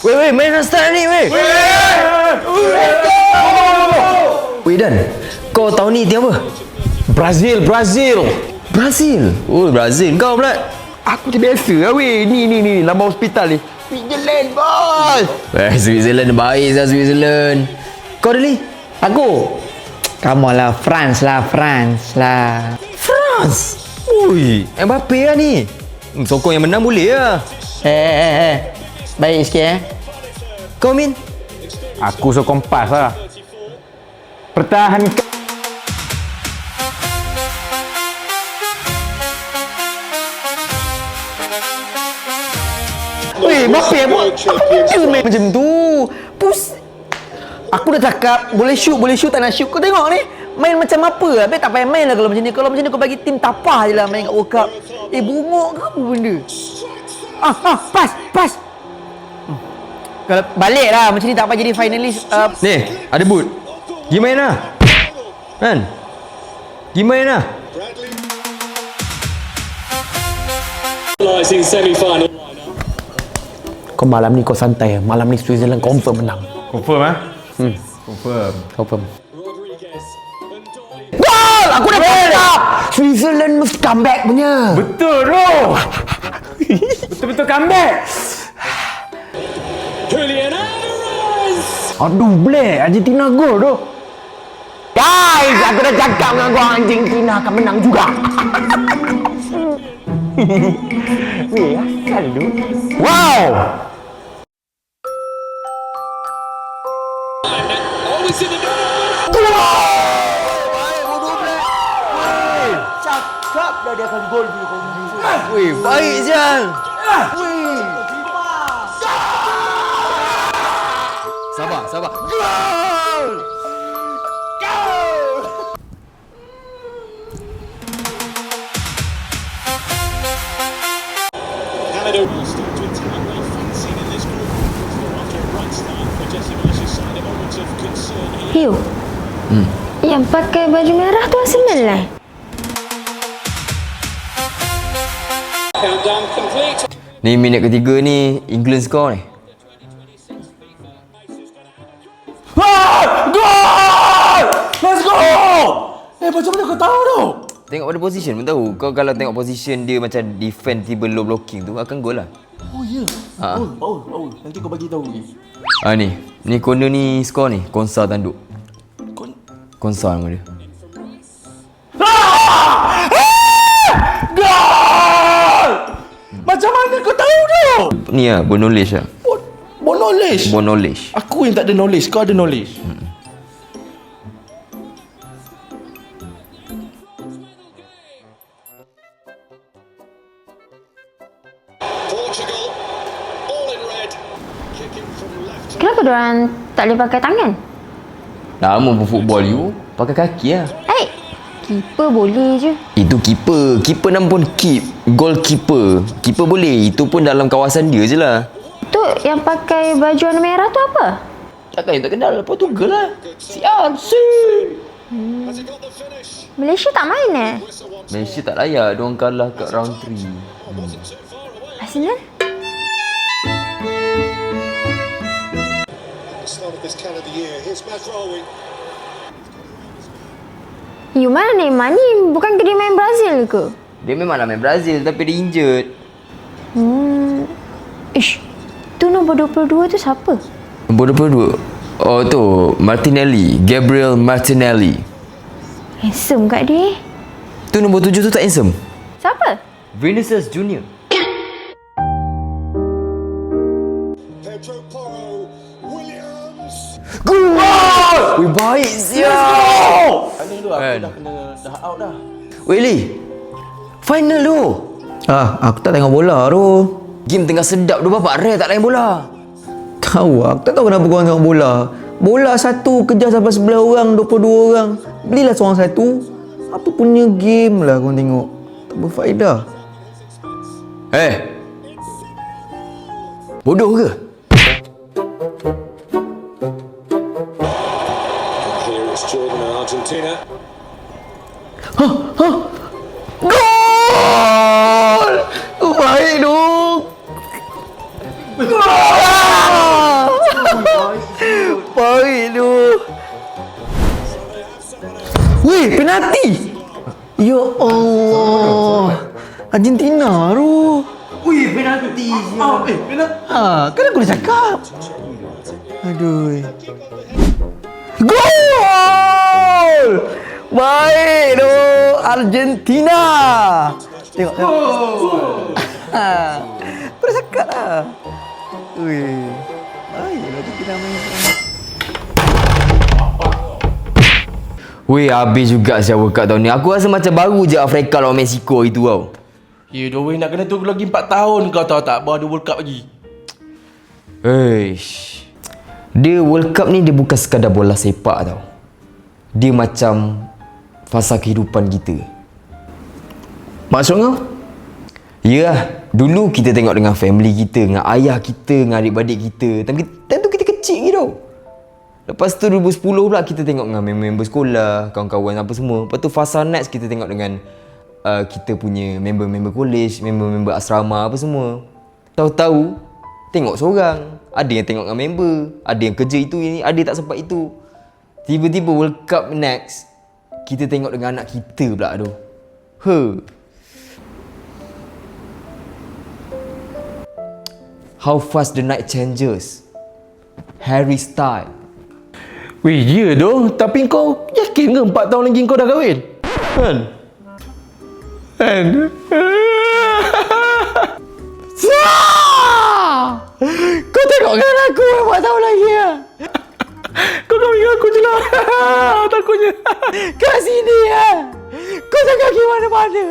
Weh, main dah start ni, weh. Weh, Dan. Kau tahu ni tim apa? Brazil. Brazil? Oh, Brazil. Kau pula? Aku je biasa lah weh. Ni lambang hospital ni. Switzerland bos. Switzerland baik lah Switzerland. Kau Dali? Aku. Come on lah, France lah. France? Ui, Mbappe lah ni. Sokong yang menang boleh lah. Baik sikit Kau Min? Aku sokong pas lah. Pertahankan. Weh, Mbappe apa main macam tu? Aku dah cakap boleh shoot tak nak shoot. Kau tengok ni main macam apa? Habis tak payah main lah kalau macam ni. Kalau macam ni kau bagi tim tapah je lah main kat World Cup. Bunguk ke apa benda? Pas. Kalau balik lah macam ni tak payah jadi finalist. Ni, ada boot. Pergi main lah. Kan? Pergi main lah. Semi-final. Kau malam ni kau santai. Malam ni Switzerland confirm menang. Confirm ah? Confirm. Gol! Aku dah cakap Switzerland mesti comeback punya. Betul tu. Betul-betul comeback. Julian Alvarez. Aduh, Black. Argentina gol tu. Guys, aku dah cakap dengan kau Argentina akan menang juga. Weh, asal tu. Wow! Always in the goal. Cakap dah dia akan gol dulu. Weh, baik Sial. Sabar. Gol! Canada will start to attack. They fancy in this group. After a bright start for Jesse Marsh's side, a moment of concern here. Hiu, yang pakai baju merah tu Arsenal lah. Countdown complete. Ni minit ketiga ni England score ni. Gol! Let's go! Macam mana kau tahu tu? Tengok pada position pun tahu. Kau kalau tengok position dia macam defend tiba low blocking tu akan gol lah. Oh ya. Oh. Nanti kau bagi tahu ni. Ni corner ni score ni. Konsa tanduk. Konsa nama dia. Gol! Macam mana kau tahu tu? Ni lah, knowledge lah. Knowledge. Knowledge. Aku yang tak ada knowledge, kau ada knowledge. Portugal, all in red. Kicking from left. Kenapa diorang tak boleh pakai tangan? Lama pun football you. Pakai kaki lah. Keeper boleh je. Itu keeper. Keeper nama pun keep. Goalkeeper. Keeper boleh. Itu pun dalam kawasan dia je lah. Tu yang pakai baju warna merah tu apa? Takkan yang tak kenal Portugal lah. Siap. Has he got the finish? Malaysia tak main Malaysia tak layak. Diorang kalah kat round 3. Wasn't too far away. Arsenal? The start of this calendar year. Here's Matt Rowing. You mana Neymar ni? Bukan dia main Brazil ke? Dia memanglah main Brazil tapi dia injured. Tu nombor 22 tu siapa? Nombor 22. Oh tu, Martinelli. Gabriel Martinelli. Handsome kat dia. Tu nombor 7 tu tak handsome? Siapa? Vinicius Junior. Pedro Porro. Williams. Gol! Wih, baik siap. Final tu aku dah out dah. Weh Lee, final tu. Aku tak tengok bola tu. Game tengah sedap tu bapak rare tak lain bola. Aku tak tahu kenapa korang tengok bola. Bola satu kejar sampai 11 orang, 22 orang. Belilah seorang satu. Apa punya game lah korang tengok. Tak berfaedah. Bodoh ke? Here is Jordan and Argentina. Gol! Baik tu. penalti. Ya Allah. Argentina tu. Ui, penalti. Kan aku dah cakap. Aduh. Gol! Baik tu Argentina. Tengok. Aku dah cakap lah. Ui. Baik Argentina main. Weh, habis juga Asia World Cup tahun ni. Aku rasa macam baru je Afrika lawan Mexico itu tau. Ya, diorang nak kena tunggu lagi 4 tahun kau tahu tak? Baru ada World Cup lagi. Eish. Dia World Cup ni dia bukan sekadar bola sepak tau. Dia macam fasa kehidupan kita. Maksud kau? Ya, dulu kita tengok dengan family kita, dengan ayah kita, dengan adik-beradik kita. Time tu kita kecil gitu tau. Lepas tu 2010 pula kita tengok dengan member-member sekolah, kawan-kawan apa semua. Lepas tu fasa next kita tengok dengan kita punya member-member college, member-member asrama apa semua. Tahu-tahu tengok seorang. Ada yang tengok dengan member, ada yang kerja itu ini, ada yang tak sempat itu. Tiba-tiba World Cup next, kita tengok dengan anak kita pula tu. How fast the night changes. Harry Styles. Weh, ya doh. Tapi kau yakin ke 4 tahun lagi kau dah kahwin? Kan? Kau tengokkan aku 4 tahun lagi lah. Kau kahwin dengan aku je lah. Takutnya. Kat sini lah. Kau jangan pergi mana-mana.